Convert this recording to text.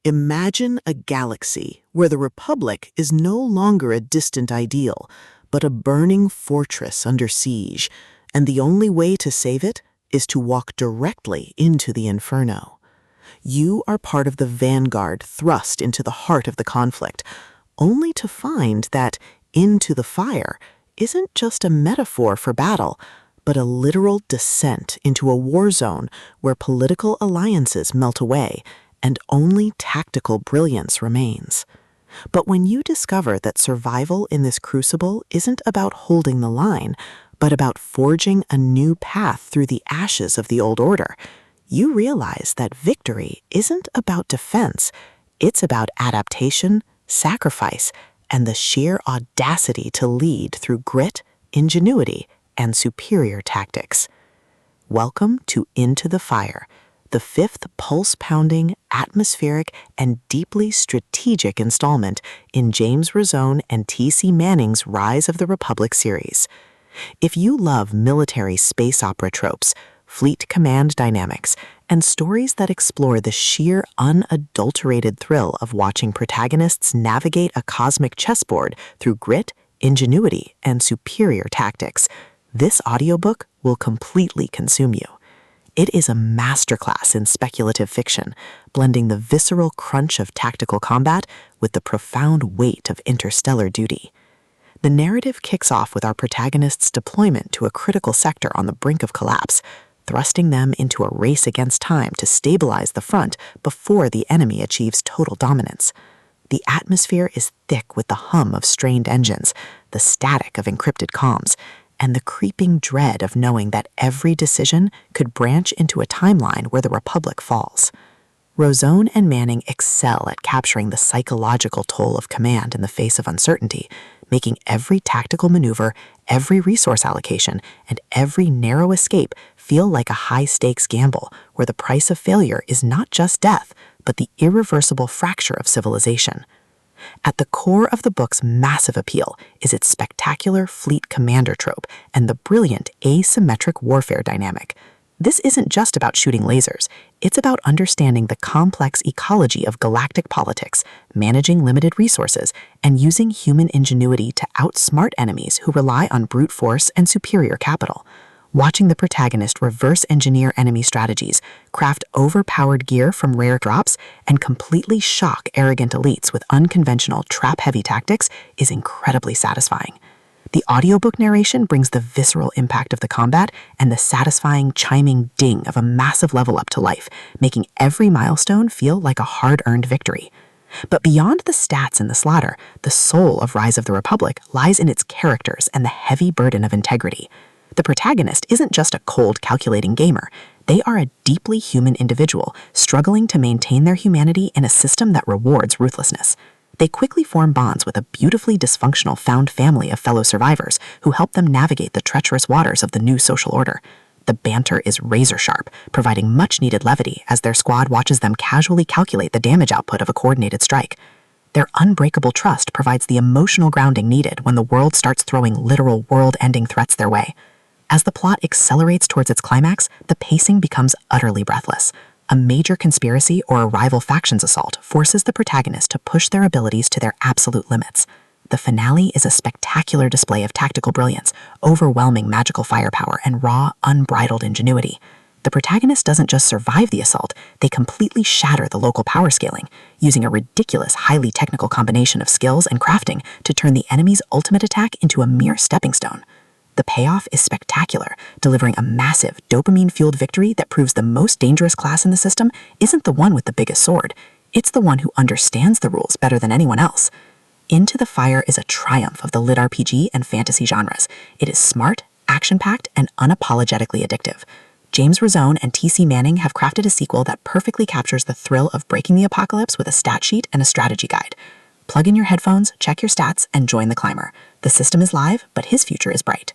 Imagine a galaxy where the Republic is no longer a distant ideal, but a burning fortress under siege, and the only way to save it is to walk directly into the inferno. You are part of the vanguard thrust into the heart of the conflict, only to find that "into the fire" isn't just a metaphor for battle, but a literal descent into a war zone where political alliances melt away and only tactical brilliance remains. But when you discover that survival in this crucible isn't about holding the line, but about forging a new path through the ashes of the old order, you realize that victory isn't about defense, it's about adaptation, sacrifice, and the sheer audacity to lead through grit, ingenuity, and superior tactics. Welcome to Into the Fire, the fifth pulse-pounding, atmospheric, and deeply strategic installment in James Rosone and T.C. Manning's Rise of the Republic series. If you love military space opera tropes, fleet command dynamics, and stories that explore the sheer unadulterated thrill of watching protagonists navigate a cosmic chessboard through grit, ingenuity, and superior tactics, this audiobook will completely consume you. It is a masterclass in speculative fiction, blending the visceral crunch of tactical combat with the profound weight of interstellar duty. The narrative kicks off with our protagonist's deployment to a critical sector on the brink of collapse, thrusting them into a race against time to stabilize the front before the enemy achieves total dominance. The atmosphere is thick with the hum of strained engines, the static of encrypted comms, and the creeping dread of knowing that every decision could branch into a timeline where the Republic falls. Rosone and Manning excel at capturing the psychological toll of command in the face of uncertainty, making every tactical maneuver, every resource allocation, and every narrow escape feel like a high-stakes gamble where the price of failure is not just death, but the irreversible fracture of civilization. At the core of the book's massive appeal is its spectacular fleet commander trope and the brilliant asymmetric warfare dynamic. This isn't just about shooting lasers, it's about understanding the complex ecology of galactic politics, managing limited resources, and using human ingenuity to outsmart enemies who rely on brute force and superior capital. Watching the protagonist reverse engineer enemy strategies, craft overpowered gear from rare drops, and completely shock arrogant elites with unconventional trap-heavy tactics is incredibly satisfying. The audiobook narration brings the visceral impact of the combat and the satisfying chiming ding of a massive level up to life, making every milestone feel like a hard-earned victory. But beyond the stats and the slaughter, the soul of Rise of the Republic lies in its characters and the heavy burden of integrity. The protagonist isn't just a cold, calculating gamer. They are a deeply human individual, struggling to maintain their humanity in a system that rewards ruthlessness. They quickly form bonds with a beautifully dysfunctional found family of fellow survivors who help them navigate the treacherous waters of the new social order. The banter is razor-sharp, providing much-needed levity as their squad watches them casually calculate the damage output of a coordinated strike. Their unbreakable trust provides the emotional grounding needed when the world starts throwing literal world-ending threats their way. As the plot accelerates towards its climax, the pacing becomes utterly breathless. A major conspiracy or a rival factions assault forces the protagonist to push their abilities to their absolute limits. The finale is a spectacular display of tactical brilliance, overwhelming magical firepower, and raw, unbridled ingenuity. The protagonist doesn't just survive the assault, they completely shatter the local power scaling, using a ridiculous, highly technical combination of skills and crafting to turn the enemy's ultimate attack into a mere stepping stone. The payoff is spectacular, delivering a massive, dopamine-fueled victory that proves the most dangerous class in the system isn't the one with the biggest sword. It's the one who understands the rules better than anyone else. Into the Fire is a triumph of the LitRPG and fantasy genres. It is smart, action-packed, and unapologetically addictive. James Rosone and T.C. Manning have crafted a sequel that perfectly captures the thrill of breaking the apocalypse with a stat sheet and a strategy guide. Plug in your headphones, check your stats, and join the climber. The system is live, but his future is bright.